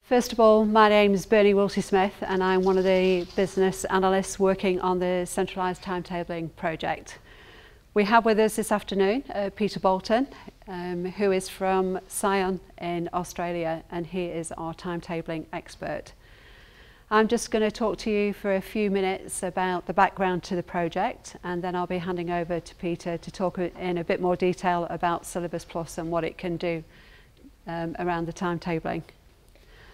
First of all, my name is Bernie Wilsey-Smith and I'm one of the business analysts working on the Centralised Timetabling project. We have with us this afternoon Peter Bolton, who is from Sion in Australia, and he is our timetabling expert. I'm just going to talk to you for a few minutes about the background to the project, and then I'll be handing over to Peter to talk in a bit more detail about Syllabus Plus and what it can do around the timetabling.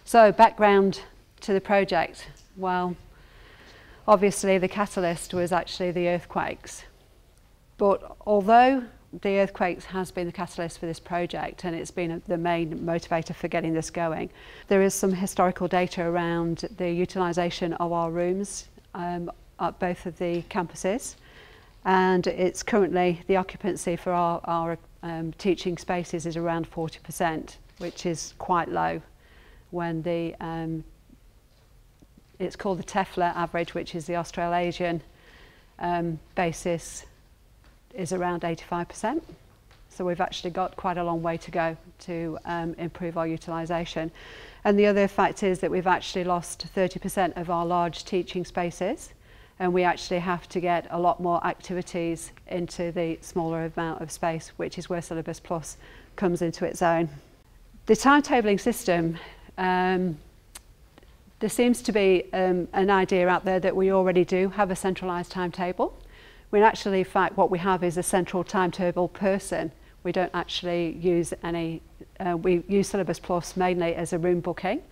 So, background to the project. Well, obviously the catalyst was actually the earthquakes. But although the earthquakes has been the catalyst for this project and it's been the main motivator for getting this going, there is some historical data around the utilisation of our rooms at both of the campuses. And it's currently, the occupancy for our teaching spaces is around 40%, which is quite low. When the it's called the TEFLA average, which is the Australasian basis, is around 85%. So we've actually got quite a long way to go to improve our utilisation. And the other fact is that we've actually lost 30% of our large teaching spaces, and we actually have to get a lot more activities into the smaller amount of space, which is where Syllabus Plus comes into its own. The timetabling system, there seems to be an idea out there that we already do have a centralised timetable. When actually, in fact, what we have is a central timetable person. We don't actually use any, we use Syllabus Plus mainly as a room booking,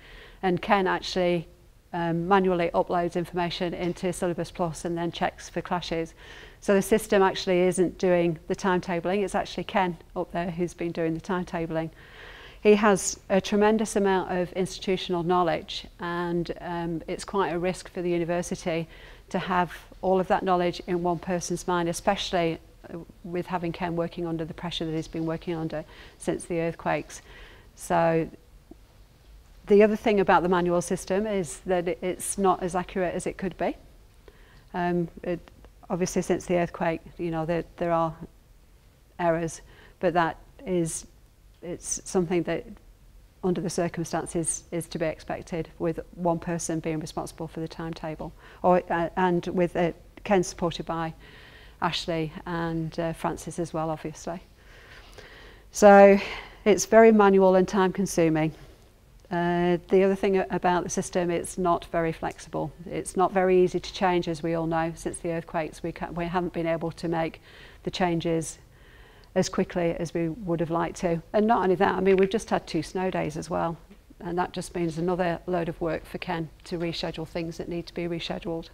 and Ken actually manually uploads information into Syllabus Plus and then checks for clashes. So the system actually isn't doing the timetabling, it's actually Ken up there who's been doing the timetabling. He has a tremendous amount of institutional knowledge, and it's quite a risk for the university to have all of that knowledge in one person's mind, especially with having Ken working under the pressure that he's been working under since the earthquakes. So the other thing about the manual system is that it's not as accurate as it could be. Obviously since the earthquake, you know, there are errors, but it's something that under the circumstances is to be expected, with one person being responsible for the timetable, and with Ken supported by Ashley and Francis as well, obviously. So it's very manual and time consuming. The other thing about the system, it's not very flexible. It's not very easy to change, as we all know. Since the earthquakes, we haven't been able to make the changes as quickly as we would have liked to. And not only that, I mean, we've just had 2 snow days as well, and that just means another load of work for Ken to reschedule things that need to be rescheduled.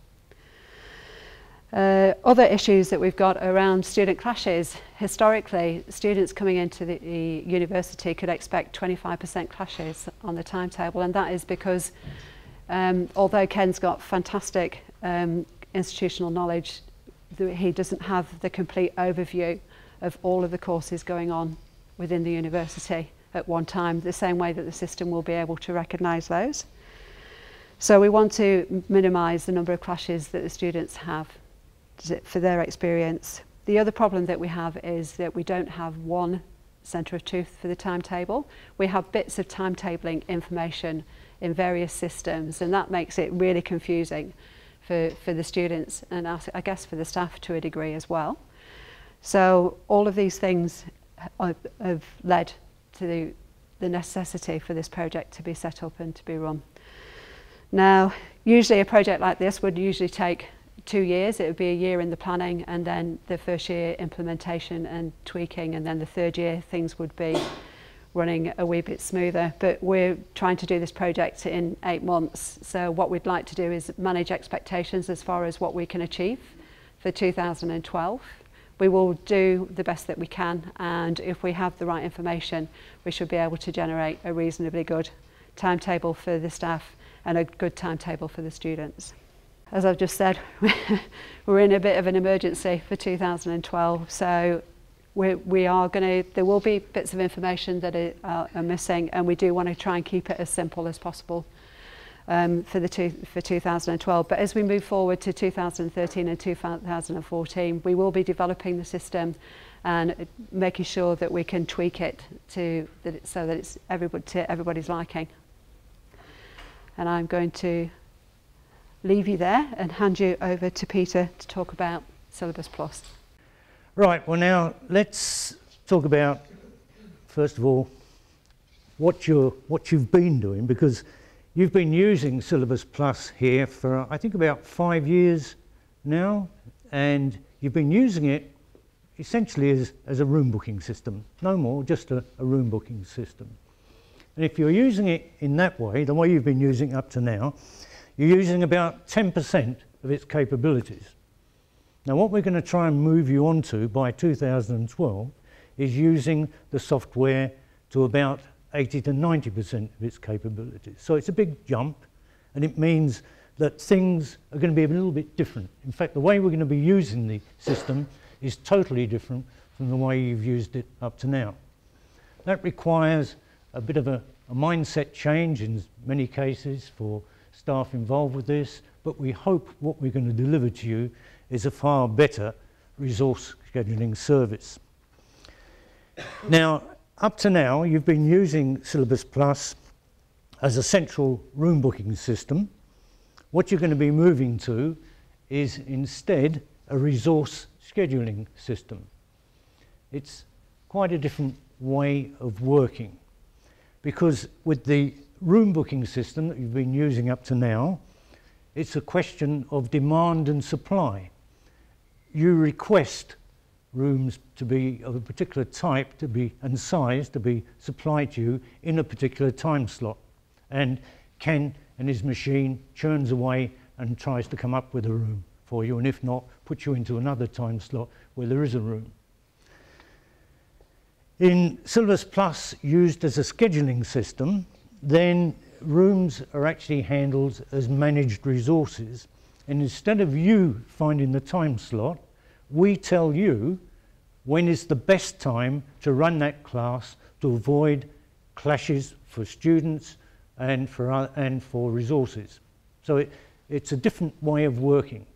Other issues that we've got around student clashes. Historically, students coming into the university could expect 25% clashes on the timetable, and that is because although Ken's got fantastic institutional knowledge, he doesn't have the complete overview of all of the courses going on within the university at one time, the same way that the system will be able to recognise those. So we want to minimise the number of clashes that the students have for their experience. The other problem that we have is that we don't have one centre of truth for the timetable. We have bits of timetabling information in various systems, and that makes it really confusing for the students, and I guess for the staff to a degree as well. So all of these things have led to the necessity for this project to be set up and to be run. Now, usually a project like this would usually take 2 years. It would be a year in the planning, and then the first year implementation and tweaking, and then the 3rd year things would be running a wee bit smoother. But we're trying to do this project in 8 months. So what we'd like to do is manage expectations as far as what we can achieve for 2012. We will do the best that we can, and if we have the right information, we should be able to generate a reasonably good timetable for the staff and a good timetable for the students. As I've just said, we're in a bit of an emergency for 2012, so there will be bits of information that are missing, and we do want to try and keep it as simple as possible for 2012. But as we move forward to 2013 and 2014, we will be developing the system and making sure that we can tweak it so that it's to everybody's liking. And I'm going to leave you there and hand you over to Peter to talk about Syllabus Plus. Right, well now let's talk about, first of all, what you've been doing, because you've been using Syllabus Plus here for I think about 5 years now, and you've been using it essentially as a room booking system, no more, just a room booking system. And if you're using it in that way, the way you've been using it up to now, you're using about 10% of its capabilities. Now what we're going to try and move you on to by 2012 is using the software to about 80 to 90% of its capabilities. So it's a big jump, and it means that things are going to be a little bit different. In fact, the way we're going to be using the system is totally different from the way you've used it up to now. That requires a bit of a mindset change in many cases for staff involved with this, but we hope what we're going to deliver to you is a far better resource scheduling service. Now, up to now, you've been using Syllabus Plus as a central room booking system. What you're going to be moving to is instead a resource scheduling system. It's quite a different way of working, because with the room booking system that you've been using up to now, it's a question of demand and supply. You request rooms to be of a particular type and size to be supplied to you in a particular time slot, and Ken and his machine churns away and tries to come up with a room for you, and if not, puts you into another time slot where there is a room. In Syllabus Plus, used as a scheduling system, then rooms are actually handled as managed resources, and instead of you finding the time slot, we tell you when is the best time to run that class to avoid clashes for students and for resources. So it's a different way of working.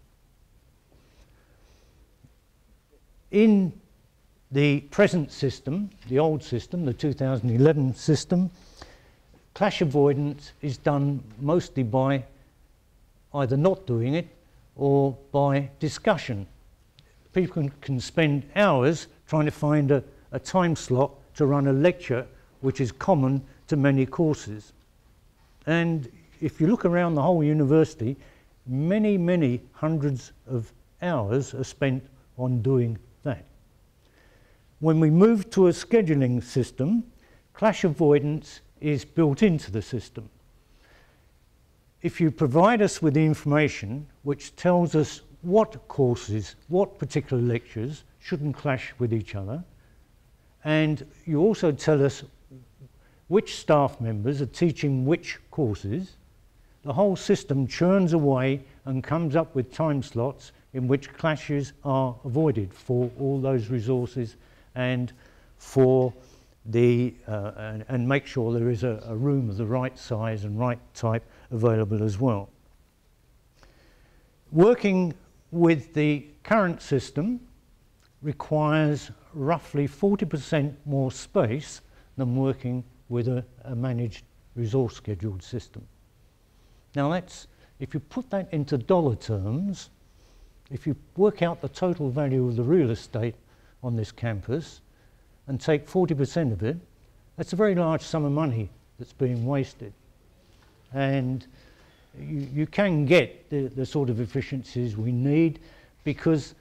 In the present system, the old system, the 2011 system, clash avoidance is done mostly by either not doing it or by discussion. People can spend hours trying to find a time slot to run a lecture which is common to many courses. And if you look around the whole university, many, many hundreds of hours are spent on doing that. When we move to a scheduling system, clash avoidance is built into the system. If you provide us with the information which tells us what courses, what particular lectures shouldn't clash with each other, and you also tell us which staff members are teaching which courses, the whole system churns away and comes up with time slots in which clashes are avoided for all those resources and for the and make sure there is a room of the right size and right type available as well. Working with the current system requires roughly 40% more space than working with a managed resource scheduled system. Now that's, if you put that into dollar terms, if you work out the total value of the real estate on this campus and take 40% of it, that's a very large sum of money that's being wasted. And you can get the sort of efficiencies we need, because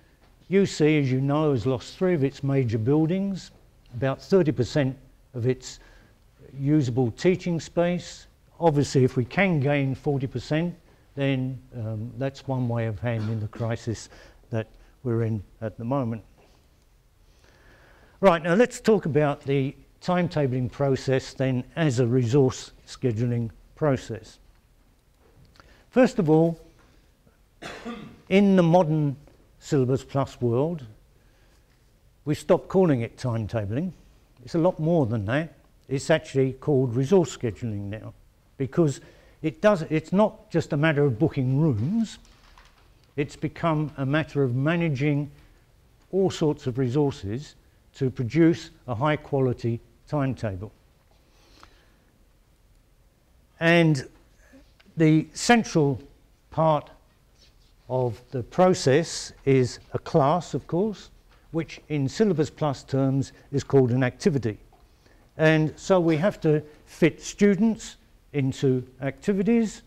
UC, as you know, has lost 3 of its major buildings, about 30% of its usable teaching space. Obviously, if we can gain 40%, then that's one way of handling the crisis that we're in at the moment. Right, now let's talk about the timetabling process then as a resource scheduling process. First of all, in the modern Syllabus Plus world, we've stopped calling it timetabling. It's a lot more than that. It's actually called resource scheduling now, because it's not just a matter of booking rooms, it's become a matter of managing all sorts of resources to produce a high quality timetable. And the central part of the process is a class, of course, which in Syllabus Plus terms is called an activity. And so we have to fit students into activities.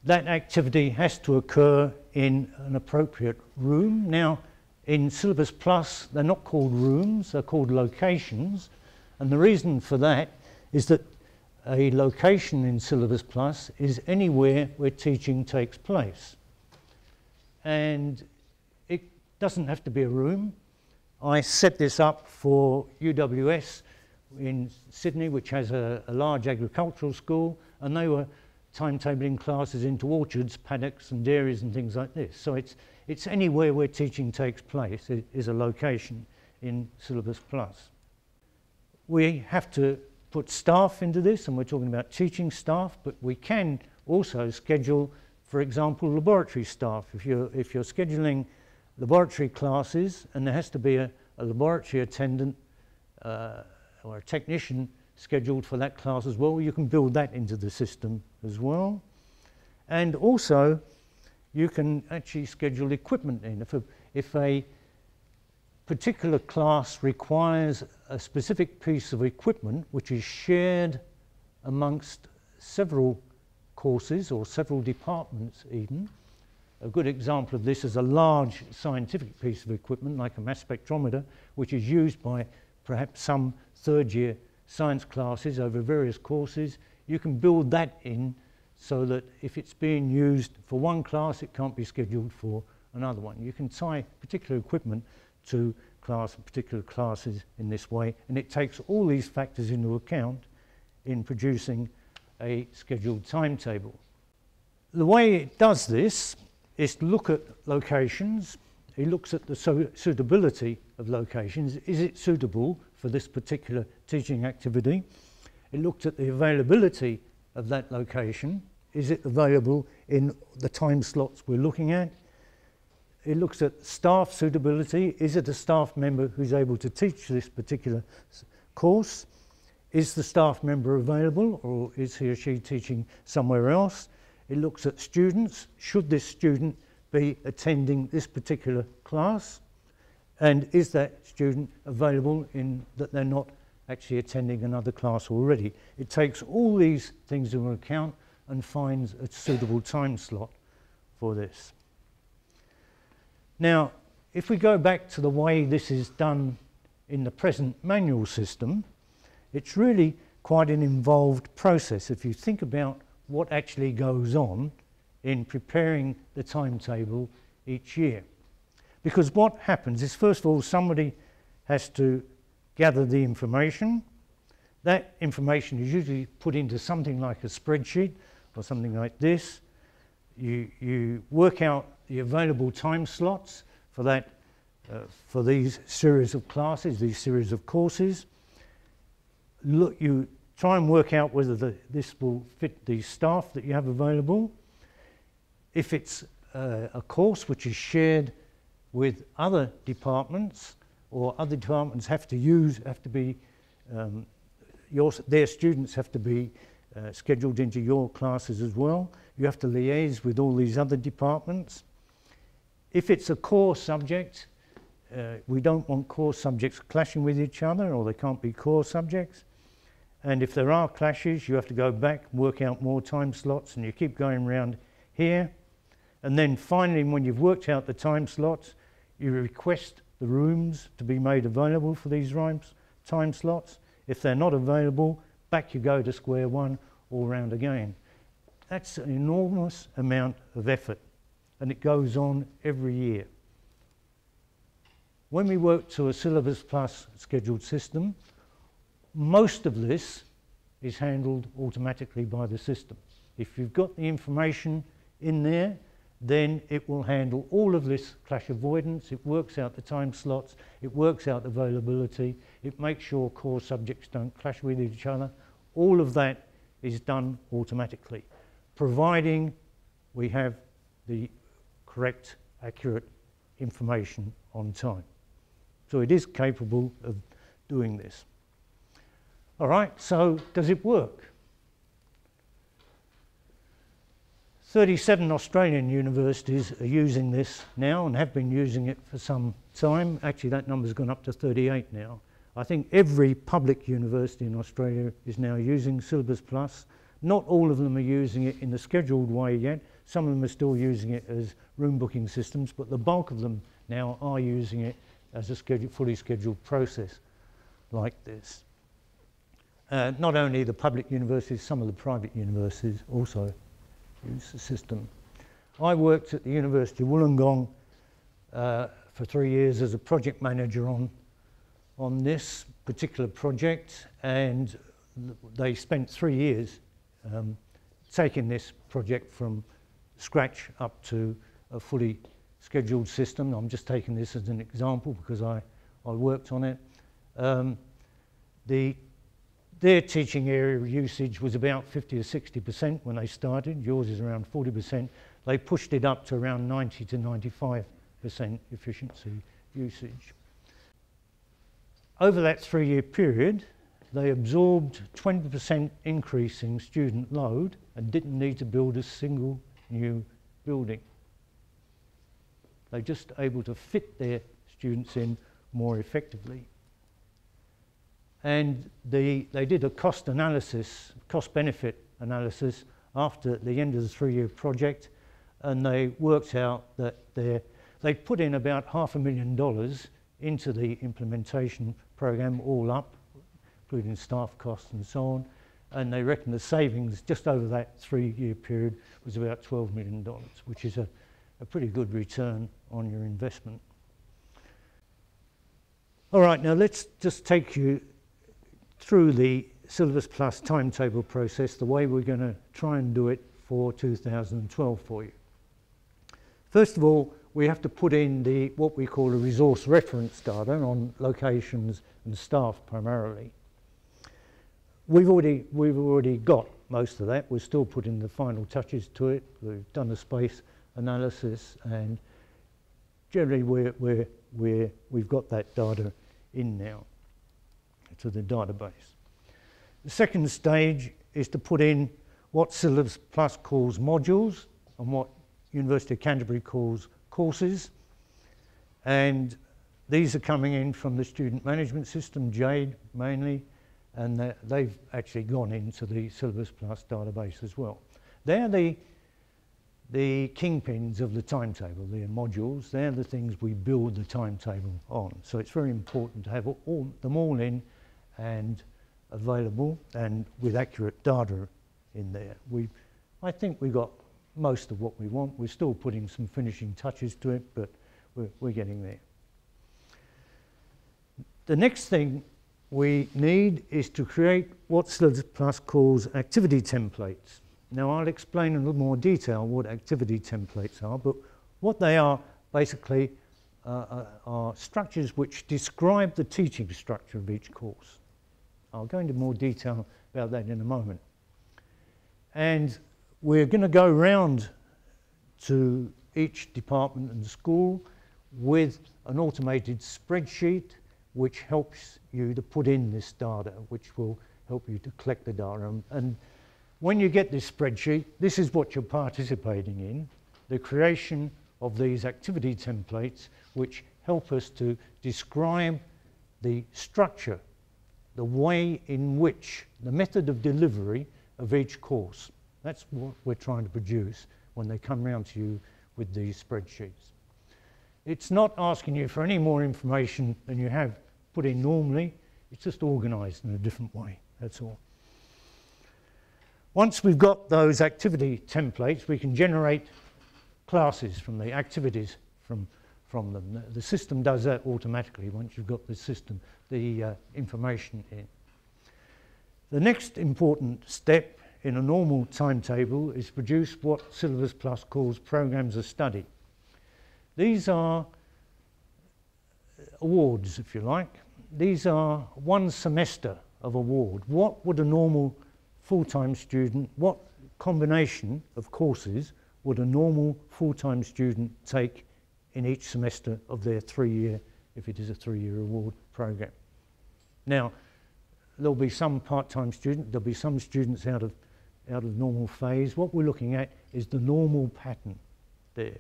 That activity has to occur in an appropriate room. Now, in Syllabus Plus, they're not called rooms, they're called locations. And the reason for that is that a location in Syllabus Plus is anywhere where teaching takes place. And it doesn't have to be a room. I set this up for UWS in Sydney, which has a large agricultural school, and they were timetabling classes into orchards, paddocks and dairies and things like this. So it's anywhere where teaching takes place. It is a location in Syllabus Plus. We have to put staff into this, and we're talking about teaching staff, but we can also schedule, for example, laboratory staff. If you're scheduling laboratory classes and there has to be a laboratory attendant or a technician scheduled for that class as well, you can build that into the system as well. And also you can actually schedule equipment in. If a particular class requires a specific piece of equipment which is shared amongst several courses or several departments even. A good example of this is a large scientific piece of equipment like a mass spectrometer, which is used by perhaps some third-year science classes over various courses. You can build that in so that if it's being used for one class, it can't be scheduled for another one. You can tie particular equipment to particular classes in this way, and it takes all these factors into account in producing a scheduled timetable. The way it does this is to look at locations. It looks at the suitability of locations. Is it suitable for this particular teaching activity? It looks at the availability of that location. Is it available in the time slots we're looking at? It looks at staff suitability. Is it a staff member who's able to teach this particular course? Is the staff member available, or is he or she teaching somewhere else? It looks at students. Should this student be attending this particular class? And is that student available in that they're not actually attending another class already? It takes all these things into account and finds a suitable time slot for this. Now, if we go back to the way this is done in the present manual system, it's really quite an involved process if you think about what actually goes on in preparing the timetable each year. Because what happens is, first of all, somebody has to gather the information. That information is usually put into something like a spreadsheet or something like this. You work out the available time slots for that, for these series of classes, these series of courses. Look, you try and work out whether this will fit the staff that you have available. If it's a course which is shared with other departments, or other departments have to be, their students have to be scheduled into your classes as well. You have to liaise with all these other departments. If it's a core subject, we don't want core subjects clashing with each other, or they can't be core subjects. And if there are clashes, you have to go back, work out more time slots, and you keep going around here. And then finally, when you've worked out the time slots, you request the rooms to be made available for these time slots. If they're not available, back you go to square one, all round again. That's an enormous amount of effort, and it goes on every year. When we work to a Syllabus Plus scheduled system, most of this is handled automatically by the system. If you've got the information in there, then it will handle all of this clash avoidance. It works out the time slots, it works out availability, it makes sure core subjects don't clash with each other. All of that is done automatically, providing we have the correct, accurate information on time. So it is capable of doing this. All right, so does it work? 37 Australian universities are using this now and have been using it for some time. Actually, that number's gone up to 38 now. I think every public university in Australia is now using Syllabus Plus. Not all of them are using it in the scheduled way yet. Some of them are still using it as room booking systems, but the bulk of them now are using it as a fully scheduled process like this. Not only the public universities, some of the private universities also use the system. I worked at the University of Wollongong for 3 years as a project manager on this particular project, and they spent 3 years taking this project from scratch up to a fully scheduled system. I'm just taking this as an example because I worked on it. Their teaching area usage was about 50 or 60% when they started. Yours is around 40%. They pushed it up to around 90 to 95% efficiency usage. Over that 3-year period, they absorbed 20% increase in student load and didn't need to build a single new building. They're just able to fit their students in more effectively. And they did a cost analysis, cost-benefit analysis after the end of the 3-year project, and they worked out that they put in about $500,000 into the implementation program all up, including staff costs and so on, and they reckon the savings just over that 3-year period was about $12 million, which is a pretty good return on your investment. All right, now let's just take you through the Syllabus Plus timetable process, the way we're going to try and do it for 2012 for you. First of all, we have to put in what we call a resource reference data on locations and staff primarily. We've already got most of that. We're still putting the final touches to it. We've done the space analysis, and generally we've got that data in now to the database. The second stage is to put in what Syllabus Plus calls modules and what University of Canterbury calls courses, and these are coming in from the student management system, JADE mainly, and they've actually gone into the Syllabus Plus database as well. They're the kingpins of the timetable, the modules. They're the things we build the timetable on. So it's very important to have them all in and available and with accurate data in there. I think we got most of what we want. We're still putting some finishing touches to it, but we're getting there. The next thing we need is to create what Syllabus Plus calls activity templates. Now I'll explain in a little more detail what activity templates are, but what they are basically are structures which describe the teaching structure of each course. I'll go into more detail about that in a moment. And we're going to go round to each department and school with an automated spreadsheet which helps you to put in this data, which will help you to collect the data. And when you get this spreadsheet, this is what you're participating in, the creation of these activity templates which help us to describe the structure, the way in which, the method of delivery of each course. That's what we're trying to produce when they come round to you with these spreadsheets. It's not asking you for any more information than you have put in normally. It's just organised in a different way, that's all. Once we've got those activity templates, we can generate classes from the activities from them. The system does that automatically once you've got the system, the information in. The next important step in a normal timetable is produce what Syllabus Plus calls programs of study. These are awards, if you like. These are 1 semester of award. What would a normal full-time student, what combination of courses would a normal full-time student take in each semester of their 3-year, if it is a 3-year award program? Now, there'll be some part-time students, there'll be some students out of out of normal phase. What we're looking at is the normal pattern there.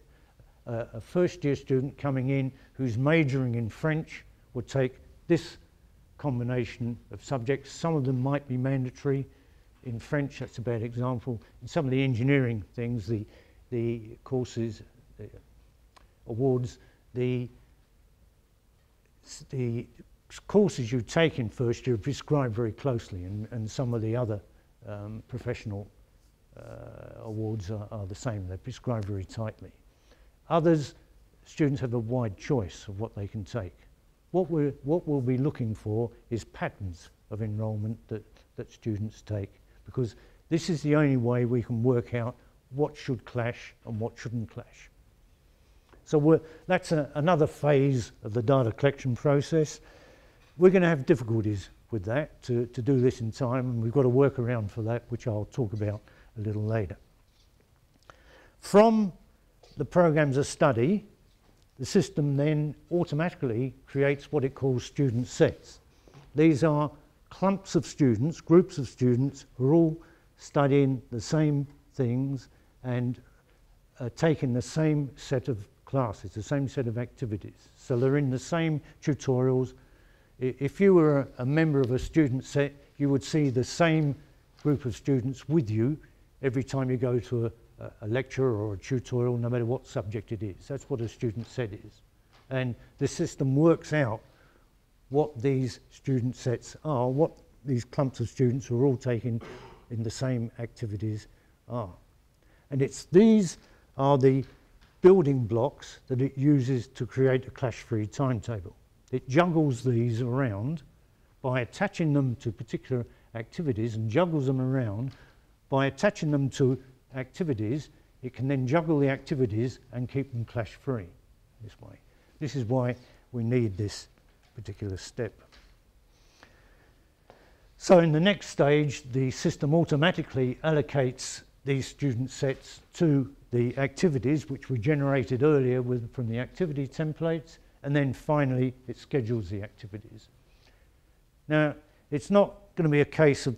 A first year student coming in who's majoring in French would take this combination of subjects. Some of them might be mandatory. In French, that's a bad example. In some of the engineering things, the courses, the awards, the courses you take in first year are prescribed very closely, and some of the other professional awards are the same. They're prescribed very tightly. Others, students have a wide choice of what they can take. What we'll be looking for is patterns of enrolment that students take, because this is the only way we can work out what should clash and what shouldn't clash. So that's another phase of the data collection process. We're going to have difficulties with that to do this in time, and we've got to work around for that, which I'll talk about a little later. From the programs of study, the system then automatically creates what it calls student sets. These are clumps of students, groups of students who are all studying the same things and taking the same set of classes, the same set of activities. So they're in the same tutorials. If you were a member of a student set, you would see the same group of students with you every time you go to a lecture or a tutorial, no matter what subject it is. That's what a student set is. And the system works out what these student sets are, what these clumps of students who are all taking in the same activities are. And these are the building blocks that it uses to create a clash-free timetable. It juggles these around by attaching them to particular activities, and juggles them around by attaching them to activities. It can then juggle the activities and keep them clash-free this way. This is why we need this particular step. So in the next stage, the system automatically allocates these student sets to the activities which we generated earlier from the activity templates, and then finally it schedules the activities. Now, it's not going to be a case of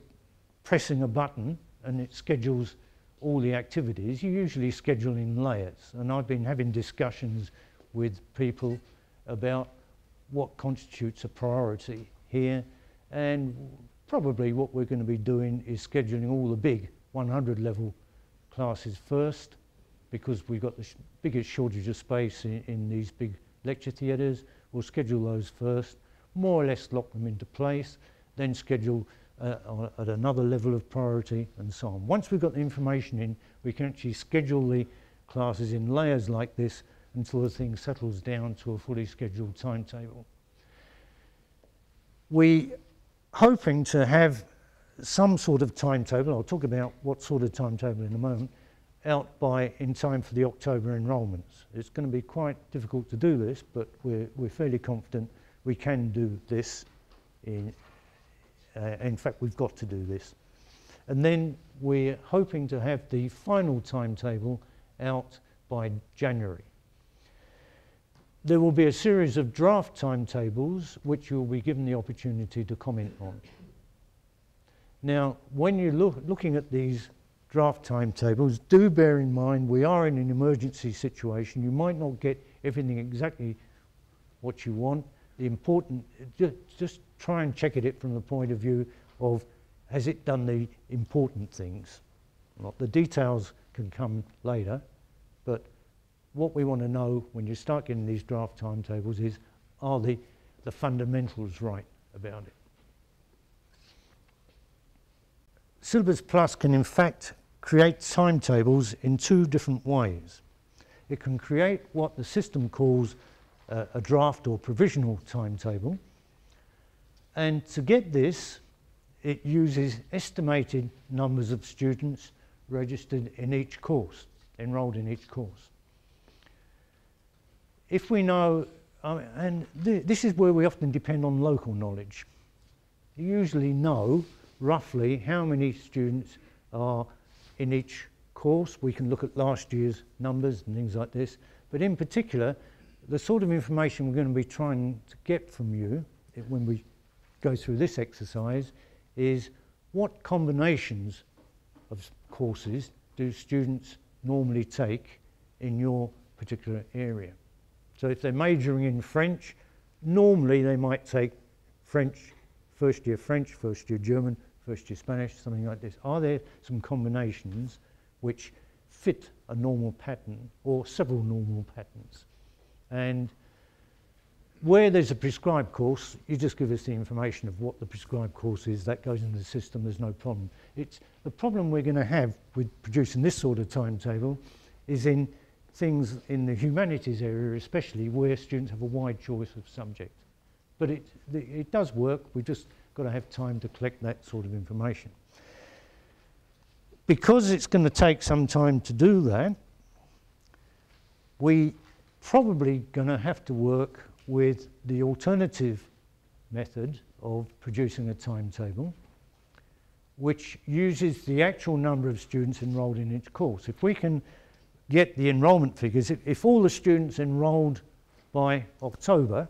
pressing a button and it schedules all the activities. You usually schedule in layers, and I've been having discussions with people about what constitutes a priority here, and probably what we're going to be doing is scheduling all the big 100 level classes first, because we've got the biggest shortage of space in these big lecture theatres. We'll schedule those first, more or less lock them into place, then schedule at another level of priority, and so on. Once we've got the information in, we can actually schedule the classes in layers like this until the thing settles down to a fully scheduled timetable. We're hoping to have some sort of timetable, I'll talk about what sort of timetable in a moment, out in time for the October enrolments. It's going to be quite difficult to do this, but we're fairly confident we can do this. In fact, we've got to do this. And then we're hoping to have the final timetable out by January. There will be a series of draft timetables which you'll be given the opportunity to comment on. Now, when you're looking at these draft timetables, do bear in mind we are in an emergency situation. You might not get everything exactly what you want. The important, just try and check it from the point of view of, has it done the important things? The details can come later, but what we want to know when you start getting these draft timetables is, are the fundamentals right about it? Syllabus Plus can in fact create timetables in two different ways. It can create what the system calls a draft or provisional timetable, and to get this it uses estimated numbers of students registered in each course, enrolled in each course. If we know, this is where we often depend on local knowledge. You usually know roughly how many students are in each course. We can look at last year's numbers and things like this, but in particular the sort of information we're going to be trying to get from you when we go through this exercise is what combinations of courses do students normally take in your particular area? So if they're majoring in French, normally they might take French, first year German, first year Spanish, something like this. Are there some combinations which fit a normal pattern or several normal patterns? And where there's a prescribed course, you just give us the information of what the prescribed course is. That goes into the system, there's no problem. It's the problem we're going to have with producing this sort of timetable is in things in the humanities area especially, where students have a wide choice of subject. But it does work, we've just got to have time to collect that sort of information. Because it's going to take some time to do that, we probably going to have to work with the alternative method of producing a timetable, which uses the actual number of students enrolled in each course. If we can get the enrolment figures, if all the students enrolled by October,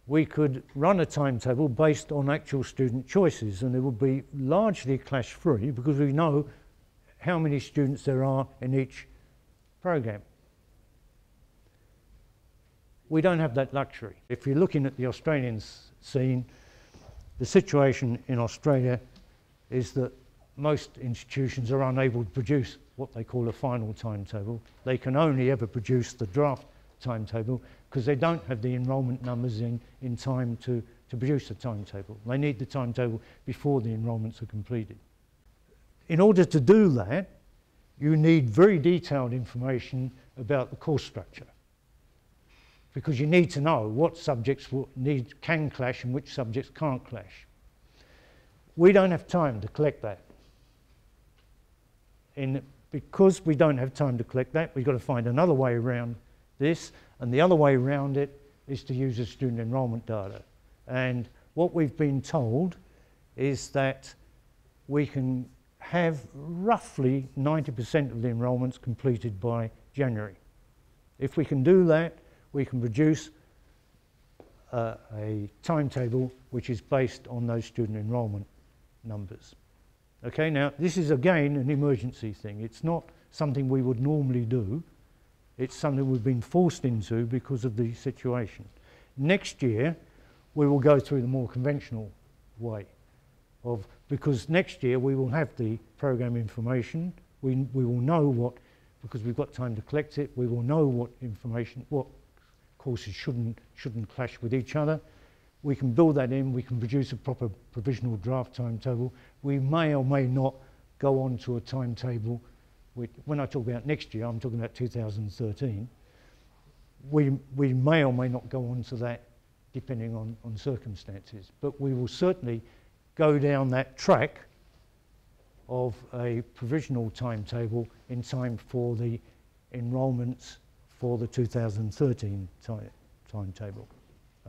we could run a timetable based on actual student choices, and it would be largely clash-free because we know how many students there are in each program. We don't have that luxury. If you're looking at the Australian scene, the situation in Australia is that most institutions are unable to produce what they call a final timetable. They can only ever produce the draft timetable because they don't have the enrolment numbers in time to produce a timetable. They need the timetable before the enrolments are completed. In order to do that, you need very detailed information about the course structure, because you need to know what subjects can clash and which subjects can't clash. We don't have time to collect that. Because we don't have time to collect that, we've got to find another way around this, and the other way around it is to use the student enrolment data. And what we've been told is that we can have roughly 90% of the enrolments completed by January. If we can do that, we can produce a timetable which is based on those student enrolment numbers. Okay, now this is again an emergency thing. It's not something we would normally do. It's something we've been forced into because of the situation. Next year, we will go through the more conventional way because next year we will have the program information. We will know what, because we've got time to collect it, we will know what information, what courses shouldn't clash with each other. We can build that in, we can produce a proper provisional draft timetable. We may or may not go on to a timetable. When I talk about next year, I'm talking about 2013. We may or may not go on to that depending on circumstances, but we will certainly go down that track of a provisional timetable in time for the enrolments for the 2013 timetable.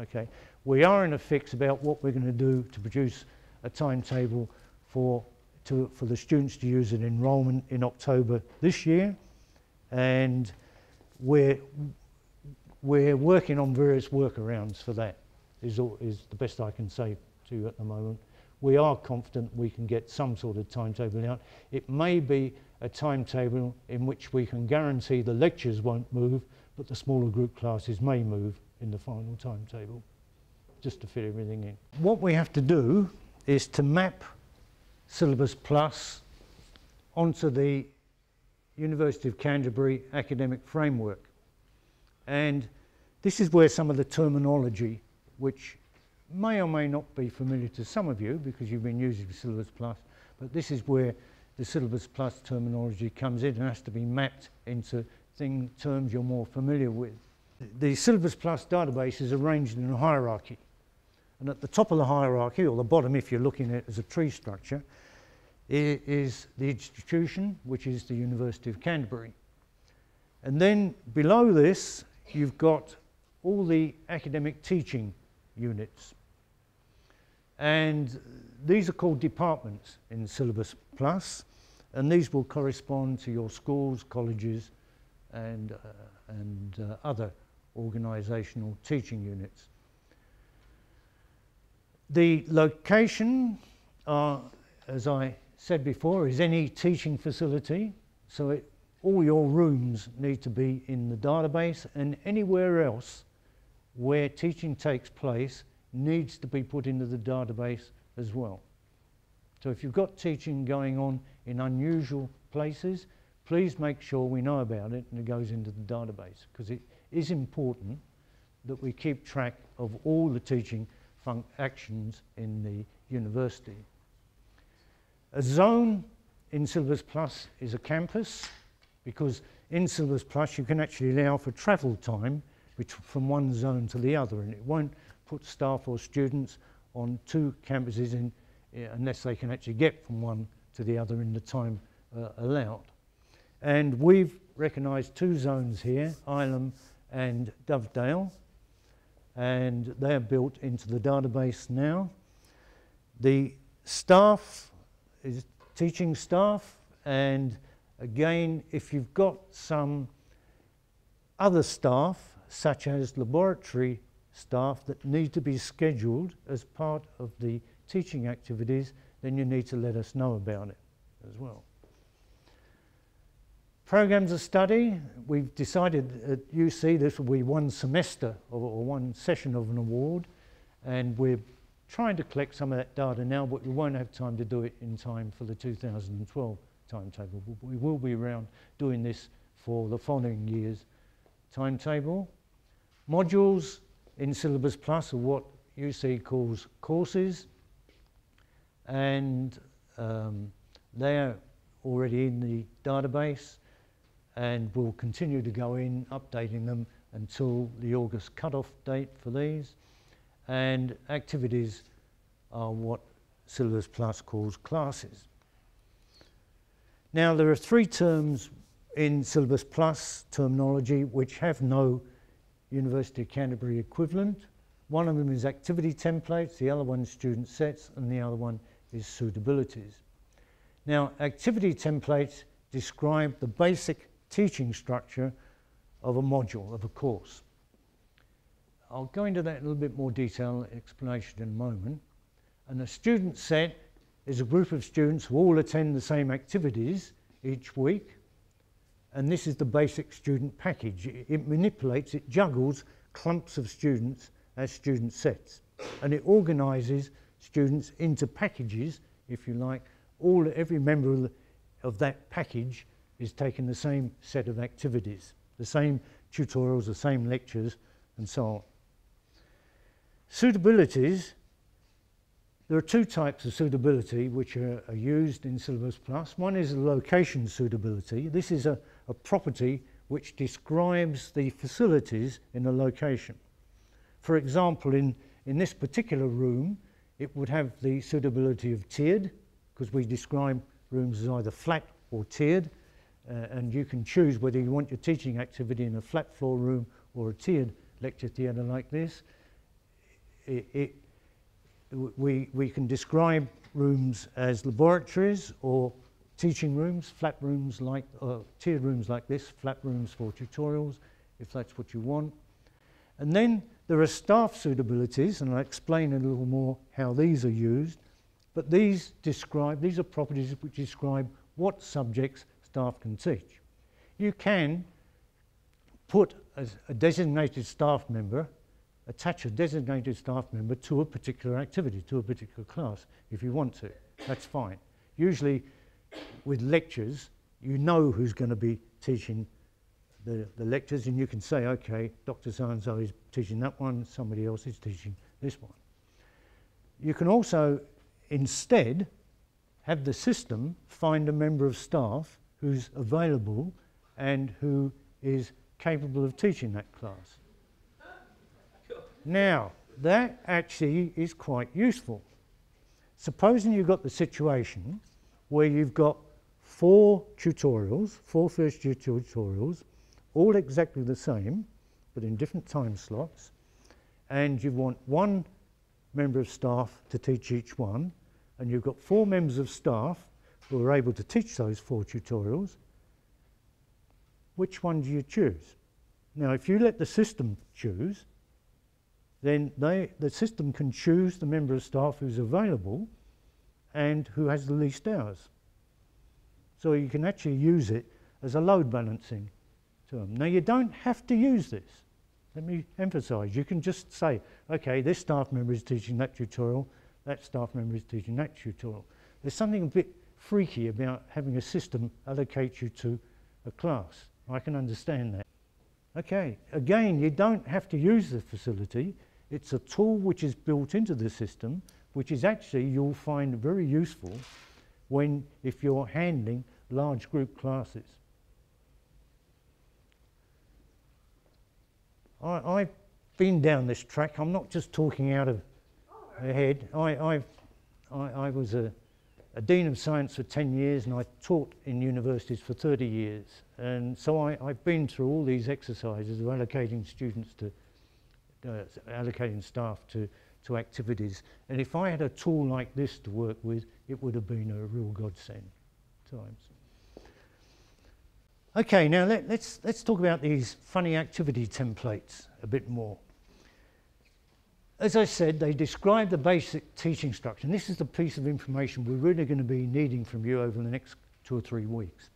Okay, we are in a fix about what we're going to do to produce a timetable for the students to use an enrolment in October this year, and we're working on various workarounds for that, is the best I can say to you at the moment. We are confident we can get some sort of timetable out. It may be a timetable in which we can guarantee the lectures won't move, but the smaller group classes may move in the final timetable, just to fit everything in. What we have to do is to map Syllabus Plus onto the University of Canterbury academic framework. And this is where some of the terminology, which may or may not be familiar to some of you because you've been using Syllabus Plus, but this is where the Syllabus Plus terminology comes in and has to be mapped into terms you're more familiar with. The Syllabus Plus database is arranged in a hierarchy. And at the top of the hierarchy, or the bottom if you're looking at it as a tree structure, is the institution, which is the University of Canterbury. And then below this, you've got all the academic teaching units. And these are called departments in Syllabus Plus, and these will correspond to your schools, colleges, and other organisational teaching units. The location are, as I said before, is any teaching facility. So all your rooms need to be in the database, and anywhere else where teaching takes place needs to be put into the database as well. So if you've got teaching going on in unusual places, please make sure we know about it and it goes into the database, because it is important that we keep track of all the teaching actions in the university. A zone in Syllabus Plus is a campus, because in Syllabus Plus you can actually allow for travel time from one zone to the other, and it won't put staff or students on two campuses unless they can actually get from one to the other in the time allowed. And we've recognised two zones here, Ilam and Dovedale, and they're built into the database now. The staff is teaching staff, and again, if you've got some other staff, such as laboratory staff, that need to be scheduled as part of the teaching activities, then you need to let us know about it as well. Programs of study, we've decided at UC this will be one semester or one session of an award, and we're trying to collect some of that data now, but we won't have time to do it in time for the 2012 timetable. We will be around doing this for the following year's timetable. Modules in Syllabus Plus are what UC calls courses, and they're already in the database, and we'll continue to go in updating them until the August cut-off date for these. And activities are what Syllabus Plus calls classes. Now, there are three terms in Syllabus Plus terminology which have no University of Canterbury equivalent. One of them is activity templates, the other one is student sets, and the other one is suitabilities. Now, activity templates describe the basic teaching structure of a module, of a course. I'll go into that in a little bit more detail explanation in a moment. And a student set is a group of students who all attend the same activities each week, and this is the basic student package. It manipulates, it juggles clumps of students as student sets, and it organises students into packages, if you like. Every member of that package is taking the same set of activities, the same tutorials, the same lectures, and so on. Suitabilities, there are two types of suitability which are used in Syllabus Plus. One is a location suitability. This is a property which describes the facilities in a location. For example, in this particular room, it would have the suitability of tiered, because we describe rooms as either flat or tiered, and you can choose whether you want your teaching activity in a flat floor room or a tiered lecture theatre like this. We can describe rooms as laboratories or teaching rooms, flat rooms like, tiered rooms like this, flat rooms for tutorials, if that's what you want. And then there are staff suitabilities, and I'll explain a little more how these are used. But these are properties which describe what subjects staff can teach. You can put a designated staff member, attach a designated staff member to a particular activity, to a particular class, if you want to. That's fine. Usually with lectures, you know who's going to be teaching the lectures, and you can say, okay, Dr. So-and-so is teaching that one, somebody else is teaching this one. You can also instead have the system find a member of staff who's available and who is capable of teaching that class. Now, that actually is quite useful. Supposing you've got the situation where you've got four first-year tutorials, all exactly the same, but in different time slots, and you want one member of staff to teach each one, and you've got 4 members of staff who are able to teach those 4 tutorials, which one do you choose? Now, if you let the system choose, then the system can choose the member of staff who's available and who has the least hours. So you can actually use it as a load balancing term. Now you don't have to use this. Let me emphasise, you can just say, okay, this staff member is teaching that tutorial, that staff member is teaching that tutorial. There's something a bit freaky about having a system allocate you to a class. I can understand that. Okay, again, you don't have to use the facility. It's a tool which is built into the system, which is actually, you'll find very useful if you're handling large group classes. I've been down this track. I'm not just talking out of my head. I was a Dean of Science for 10 years and I taught in universities for 30 years. And so I've been through all these exercises of allocating students to, allocating staff to activities. And if I had a tool like this to work with, it would have been a real godsend times. Okay, now let's talk about these funny activity templates a bit more. As I said, they describe the basic teaching structure. And this is the piece of information we're really going to be needing from you over the next 2 or 3 weeks.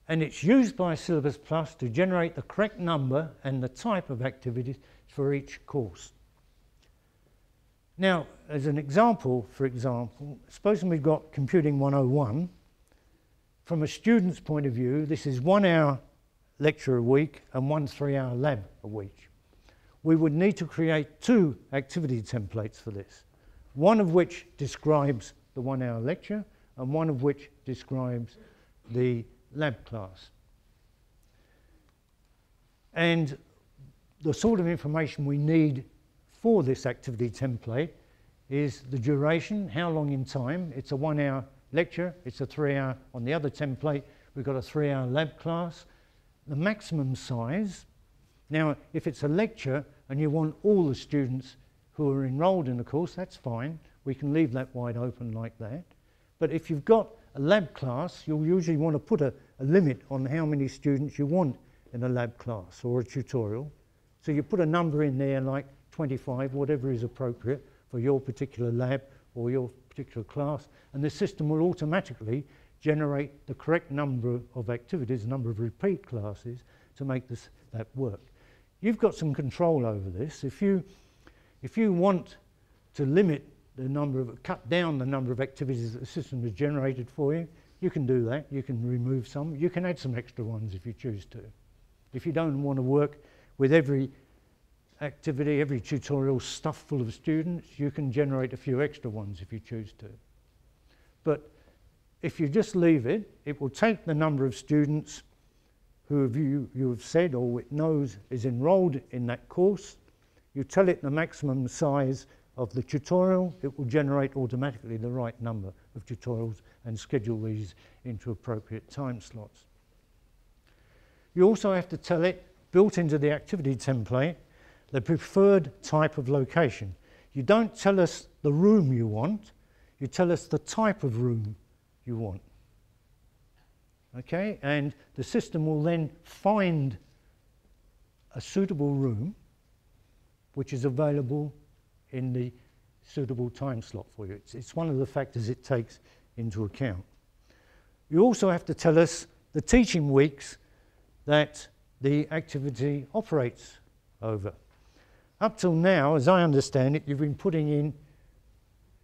And it's used by Syllabus Plus to generate the correct number and the type of activities for each course. Now, as an example, supposing we've got Computing 101, from a student's point of view, this is 1 hour lecture a week and 1 3-hour lab a week. We would need to create 2 activity templates for this, one of which describes the 1 hour lecture and one of which describes the lab class. And the sort of information we need for this activity template is the duration, how long in time. It's a 1 hour lecture, it's a 3-hour. On the other template, we've got a 3-hour lab class. The maximum size. Now, if it's a lecture and you want all the students who are enrolled in the course, that's fine. We can leave that wide open like that. But if you've got a lab class, you'll usually want to put a limit on how many students you want in a lab class or a tutorial. So you put a number in there like 25, whatever is appropriate for your particular lab or your particular class, and the system will automatically generate the correct number of activities, number of repeat classes to make that work. You've got some control over this. If you want to limit the cut down the number of activities that the system has generated for you, you can do that. You can remove some. You can add some extra ones if you choose to. If you don't want to work with every activity, every tutorial stuffed full of students, you can generate a few extra ones if you choose to. But if you just leave it, it will take the number of students who you have said or it knows is enrolled in that course. You tell it the maximum size of the tutorial, it will generate automatically the right number of tutorials and schedule these into appropriate time slots. You also have to tell it, built into the activity template, the preferred type of location. You don't tell us the room you want, you tell us the type of room you want. Okay, and the system will then find a suitable room which is available in the suitable time slot for you. It's one of the factors it takes into account. You also have to tell us the teaching weeks that the activity operates over. Up till now, as I understand it, you've been putting in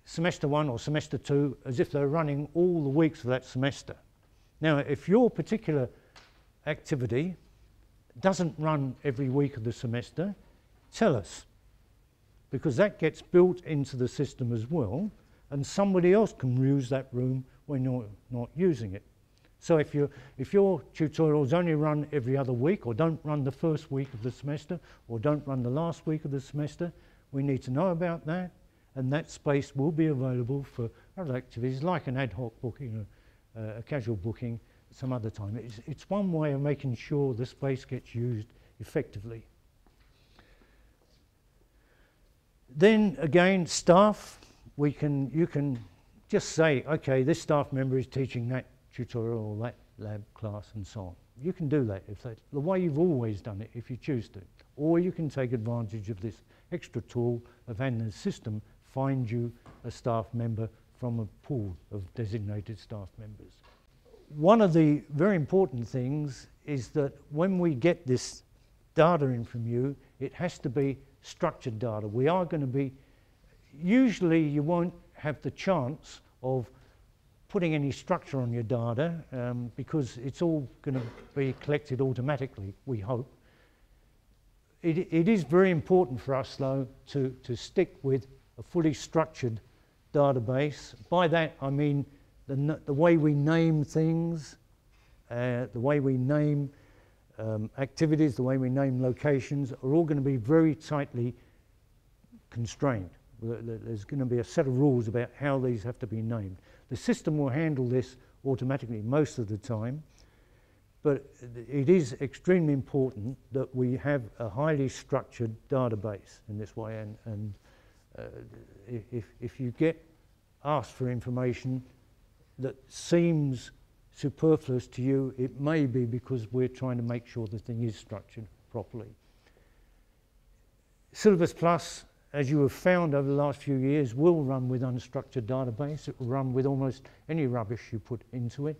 semester 1 or semester 2 as if they're running all the weeks of that semester. Now, if your particular activity doesn't run every week of the semester, tell us, because that gets built into the system as well, and somebody else can use that room when you're not using it. So if your tutorials only run every other week, or don't run the first week of the semester, or don't run the last week of the semester, we need to know about that, and that space will be available for other activities like an ad hoc booking, a casual booking some other time. It's one way of making sure the space gets used effectively. Then again, staff, you can just say, okay, this staff member is teaching that tutorial or that lab class and so on. You can do that the way you've always done it if you choose to. Or you can take advantage of this extra tool of having the system find you a staff member from a pool of designated staff members. One of the very important things is that when we get this data in from you, it has to be structured data. We are going to be, usually you won't have the chance of putting any structure on your data because it's all going to be collected automatically, we hope. It is very important for us though to stick with a fully structured database. By that I mean the way we name things, the way we name activities, the way we name locations are all going to be very tightly constrained. There's going to be a set of rules about how these have to be named. The system will handle this automatically most of the time, but it is extremely important that we have a highly structured database in this way, and if you get asked for information that seems superfluous to you, it may be because we're trying to make sure the thing is structured properly. Syllabus Plus, as you have found over the last few years, will run with unstructured database. It will run with almost any rubbish you put into it,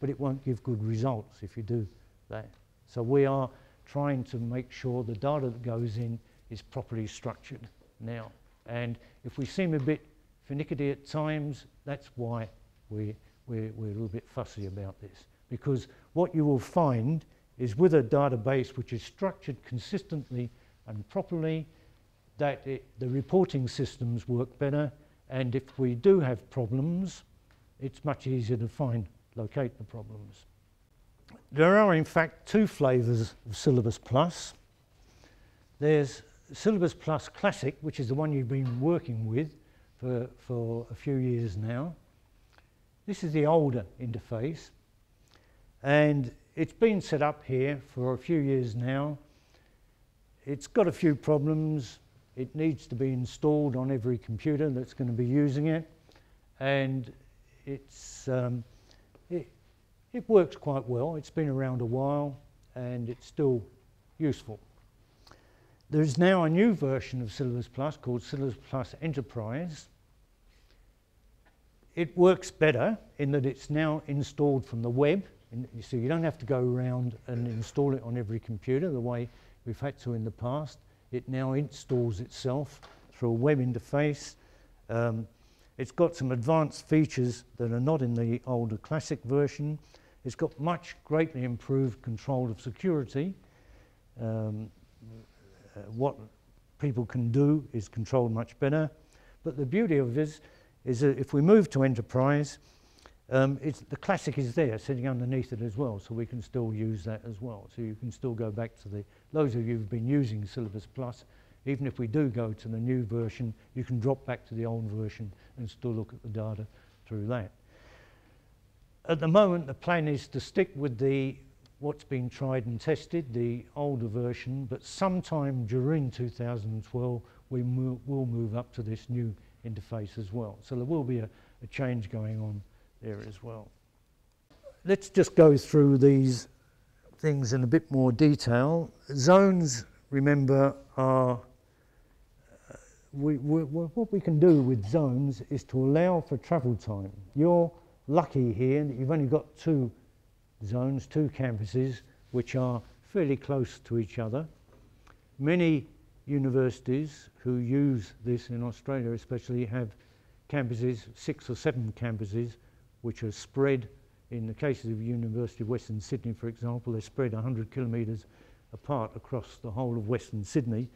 but it won't give good results if you do that. So we are trying to make sure the data that goes in is properly structured now. And if we seem a bit finicky at times, that's why we're a little bit fussy about this. Because what you will find is with a database which is structured consistently and properly, that the reporting systems work better, and if we do have problems, it's much easier to locate the problems. There are in fact two flavours of Syllabus Plus. There's Syllabus Plus Classic, which is the one you've been working with for a few years now. This is the older interface, and it's been set up here for a few years now. It's got a few problems. It needs to be installed on every computer that's going to be using it, and it works quite well. It's been around a while and it's still useful. There's now a new version of Syllabus Plus called Syllabus Plus Enterprise. It works better in that it's now installed from the web, so you don't have to go around and install it on every computer the way we've had to in the past. It now installs itself through a web interface. It's got some advanced features that are not in the older classic version. It's got much greatly improved control of security. What people can do is controlled much better. But the beauty of this is that if we move to Enterprise, the classic is there sitting underneath it as well, so we can still use that as well. So you can still go back to those of you who've been using Syllabus Plus, even if we do go to the new version, you can drop back to the old version and still look at the data through that. At the moment, the plan is to stick with what's been tried and tested, the older version, but sometime during 2012, we will move up to this new interface as well. So there will be a change going on there as well. Let's just go through these things in a bit more detail. Zones, remember, are what we can do with zones is to allow for travel time. You're lucky here that you've only got two zones, two campuses, which are fairly close to each other. Many universities who use this in Australia especially have campuses, 6 or 7 campuses, which are spread. In the case of the University of Western Sydney, for example, they're spread 100 kilometres apart across the whole of Western Sydney,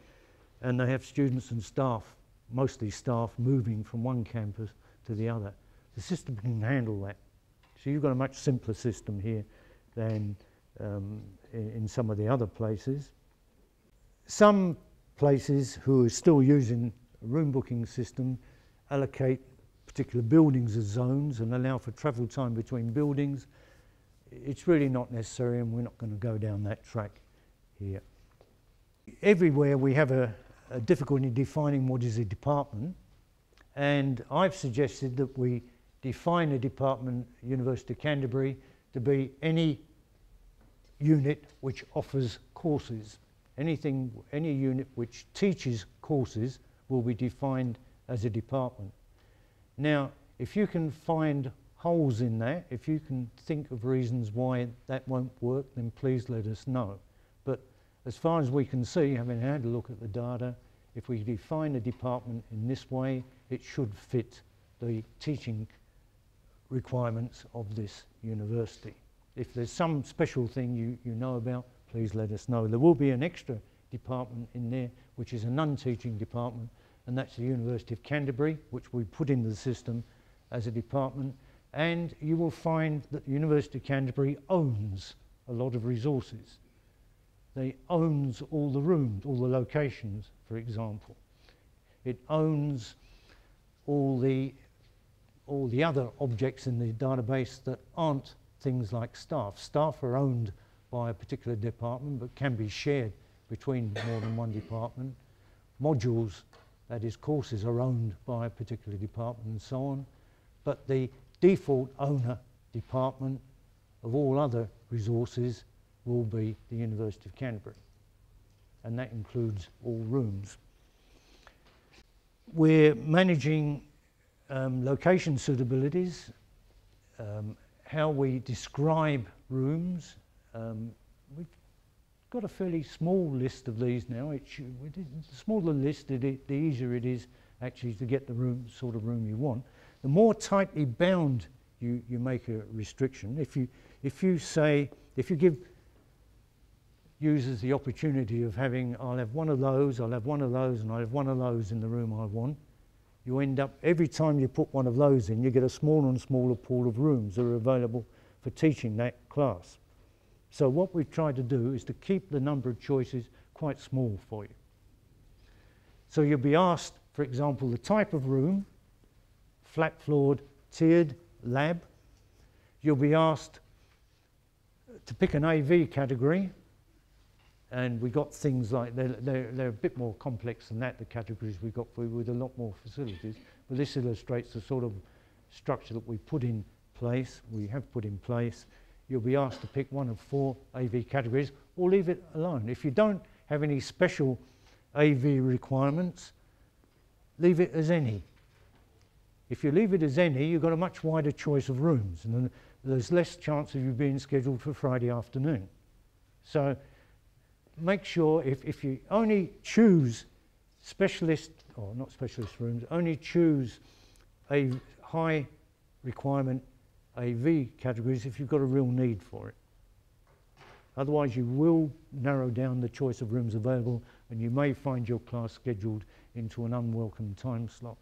and they have students and staff, mostly staff, moving from one campus to the other. The system can handle that. So you've got a much simpler system here than in some of the other places. Some places who are still using a room booking system allocate particular buildings as zones and allow for travel time between buildings. It's really not necessary, and we're not going to go down that track here. Everywhere we have a difficulty defining what is a department, and I've suggested that we define a department at University of Canterbury to be any unit which offers courses. Any unit which teaches courses will be defined as a department. Now, If you can find holes in that, if you can think of reasons why that won't work, then please let us know. But as far as we can see, having had a look at the data, if we define a department in this way, it should fit the teaching requirements of this university. If there's some special thing you know about, please let us know. There will be an extra department in there, which is a non-teaching department, and that's the University of Canterbury, which we put into the system as a department. And you will find that the University of Canterbury owns a lot of resources. They owns all the rooms, all the locations, for example. It owns all the other objects in the database that aren't things like staff. Staff are owned by a particular department but can be shared between more than one department. Modules, that is courses, are owned by a particular department and so on. But the default owner department of all other resources will be the University of Canterbury, and that includes all rooms. We're managing location suitabilities, how we describe rooms. We've got a fairly small list of these now. The smaller the list, the easier it is actually to get the sort of room you want. The more tightly bound you make a restriction, if you give users the opportunity of having, I'll have one of those, I'll have one of those, and I'll have one of those in the room I want, you end up, every time you put one of those in, you get a smaller and smaller pool of rooms that are available for teaching that class. So what we've tried to do is to keep the number of choices quite small for you. So you'll be asked, for example, the type of room, flat-floored, tiered, lab. You'll be asked to pick an AV category, and we got things like, they're a bit more complex than that, the categories we got with a lot more facilities, but this illustrates the sort of structure that we have put in place. You'll be asked to pick one of 4 AV categories, or leave it alone. If you don't have any special AV requirements, leave it as any. If you leave it as any, you've got a much wider choice of rooms, and there's less chance of you being scheduled for Friday afternoon. So make sure if you only choose specialist, or not specialist rooms, only choose a high requirement AV categories if you've got a real need for it. Otherwise you will narrow down the choice of rooms available, and you may find your class scheduled into an unwelcome time slot.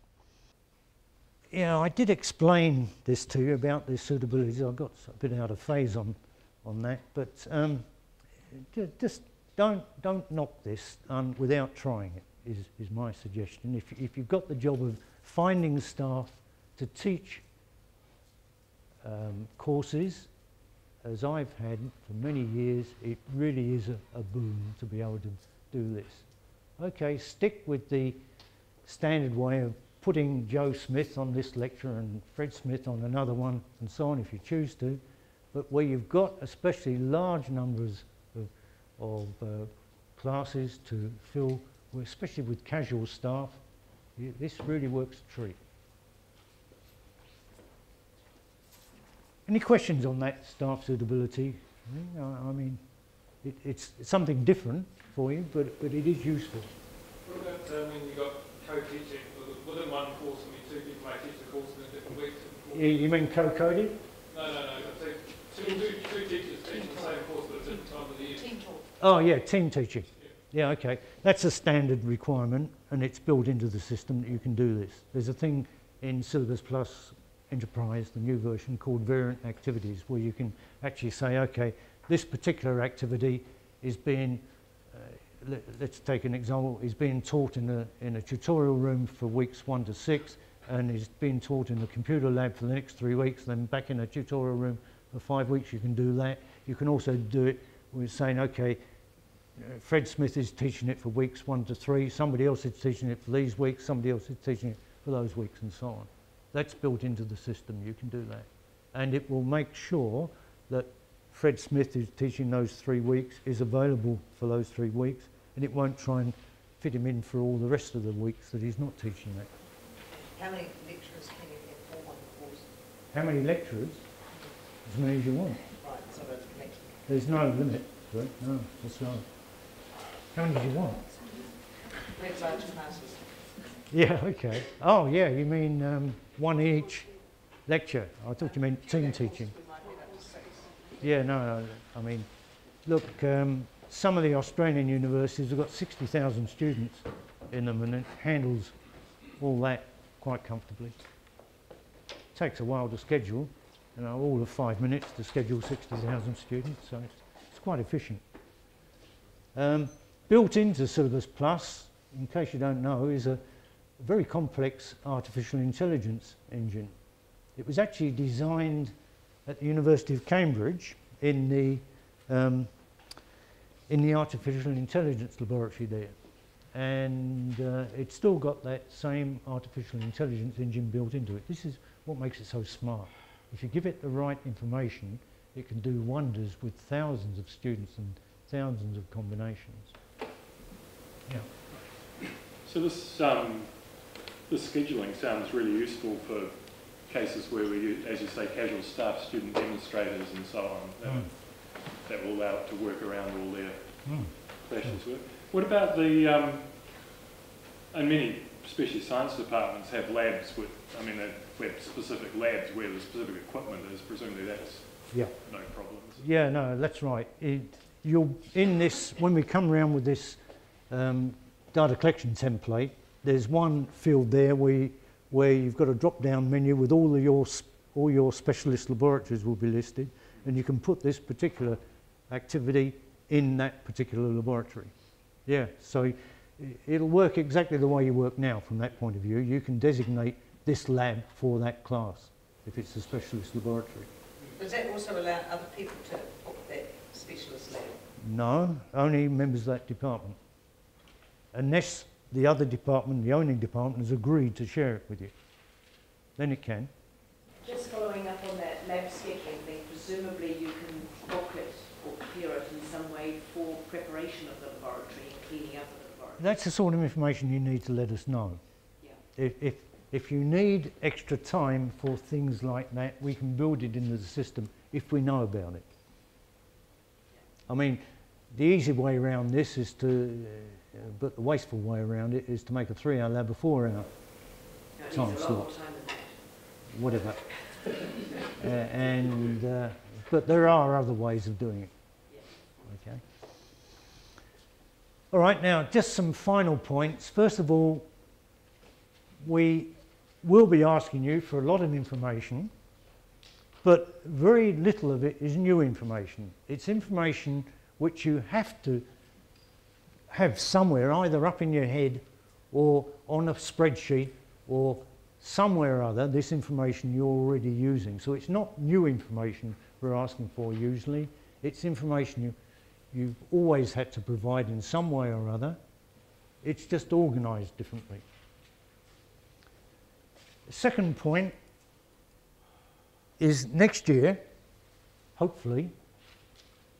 Yeah, I did explain this to you about the suitability. I got a bit out of phase on that, but just don't knock this without trying it, is my suggestion. If you've got the job of finding staff to teach courses, as I've had for many years, it really is a boon to be able to do this. Okay, stick with the standard way of putting Joe Smith on this lecture and Fred Smith on another one and so on if you choose to, but where you've got especially large numbers of classes to fill, especially with casual staff, this really works a treat. Any questions on that staff suitability? I mean, it's something different for you, but it is useful. What about when you've got co-teaching? Within one course, two people may teach the course in different weeks? You mean co-coding? No. Two teachers teach the same course but at different times of the year. Team talk. Oh yeah, team teaching. Yeah, okay. That's a standard requirement, and it's built into the system that you can do this. There's a thing in Syllabus Plus Enterprise, the new version, called variant activities, where you can actually say, okay, this particular activity is being, let's take an example, is being taught in a tutorial room for weeks 1 to 6, and is being taught in the computer lab for the next 3 weeks, then back in a tutorial room for 5 weeks. You can do that. You can also do it with saying, okay, Fred Smith is teaching it for weeks 1 to 3, somebody else is teaching it for these weeks, somebody else is teaching it for those weeks, and so on. That's built into the system. You can do that. And it will make sure that Fred Smith is teaching those 3 weeks, is available for those 3 weeks, and it won't try and fit him in for all the rest of the weeks that he's not teaching that. How many lecturers can you have for one How many lecturers? As many as you want. Right, so that's next. There's no limit to it. No, that's right. How many do you want? Next large classes. Yeah, okay. Oh, yeah, you mean one each lecture. I thought you meant team teaching. We might be up to 6. Yeah, no, I mean, look, some of the Australian universities have got 60,000 students in them, and it handles all that quite comfortably. Takes a while to schedule, you know, all of 5 minutes to schedule 60,000 students, so it's quite efficient. Built into Syllabus Plus, in case you don't know, is a very complex artificial intelligence engine. It was actually designed at the University of Cambridge in the artificial intelligence laboratory there, and it's still got that same artificial intelligence engine built into it. This is what makes it so smart. If you give it the right information, it can do wonders with thousands of students and thousands of combinations. Yeah. So this scheduling sounds really useful for cases where we use, as you say, casual staff, student demonstrators and so on. That will allow it to work around all their clashes with. What about the, and many specialist science departments have labs with, I mean, they have specific labs where the specific equipment is, presumably that's no problems. Yeah, no, that's right. You'll, in this, when we come around with this data collection template, there's one field there where you've got a drop-down menu with all your specialist laboratories will be listed, and you can put this particular activity in that particular laboratory. Yeah, so it'll work exactly the way you work now from that point of view. You can designate this lab for that class if it's a specialist laboratory. Does that also allow other people to book that specialist lab? No, only members of that department. Unless the other department, the owning department, has agreed to share it with you. Then it can. Just following up on that lab scheduling thing, presumably you can book it or prepare it in some way for preparation of the laboratory and cleaning up of the laboratory. That's the sort of information you need to let us know. Yeah. If you need extra time for things like that, we can build it into the system if we know about it. I mean, the easy way around this is to, but the wasteful way around it is to make a 3-hour lab a 4-hour time slot. Whatever. But there are other ways of doing it. Okay. All right, now just some final points. First of all, we will be asking you for a lot of information, but very little of it is new information. It's information which you have to have somewhere, either up in your head or on a spreadsheet or somewhere or other, this information you're already using. So it's not new information we're asking for usually. It's information you've always had to provide in some way or other. It's just organised differently. The second point is next year, hopefully,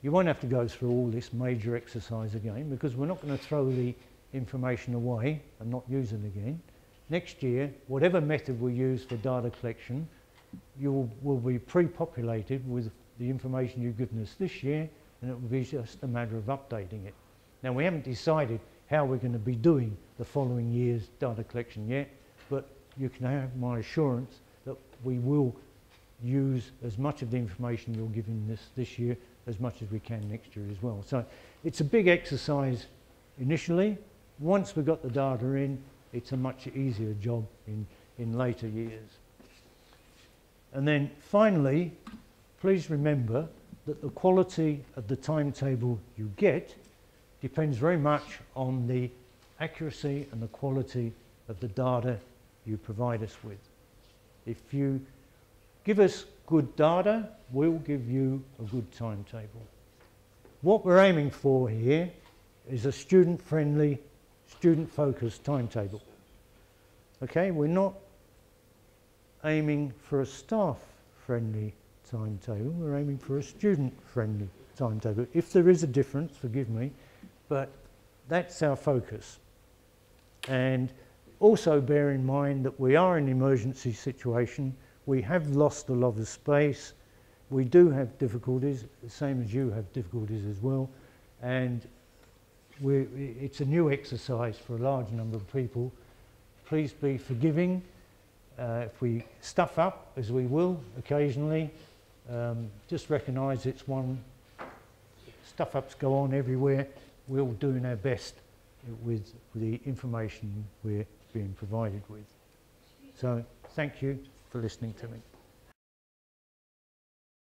you won't have to go through all this major exercise again, because we're not going to throw the information away and not use it again. Next year, whatever method we use for data collection, will be pre-populated with the information you've given us this year, and it will be just a matter of updating it. Now, we haven't decided how we're going to be doing the following year's data collection yet, but you can have my assurance that we will use as much of the information you're giving us this year as much as we can next year as well. So it's a big exercise initially. Once we've got the data in, it's a much easier job in later years. And then finally, please remember that the quality of the timetable you get depends very much on the accuracy and the quality of the data you provide us with. If you give us good data, we'll give you a good timetable. What we're aiming for here is a student-friendly, student-focused timetable. Okay, we're not aiming for a staff-friendly timetable, we're aiming for a student-friendly timetable. If there is a difference, forgive me, but that's our focus. And also bear in mind that we are in an emergency situation We have lost a lot of space. We do have difficulties, the same as you have difficulties as well, and it's a new exercise for a large number of people. Please be forgiving if we stuff up, as we will occasionally. Just recognise it's one, stuff-ups go on everywhere. We're all doing our best with the information we're being provided with. So thank you for listening to me.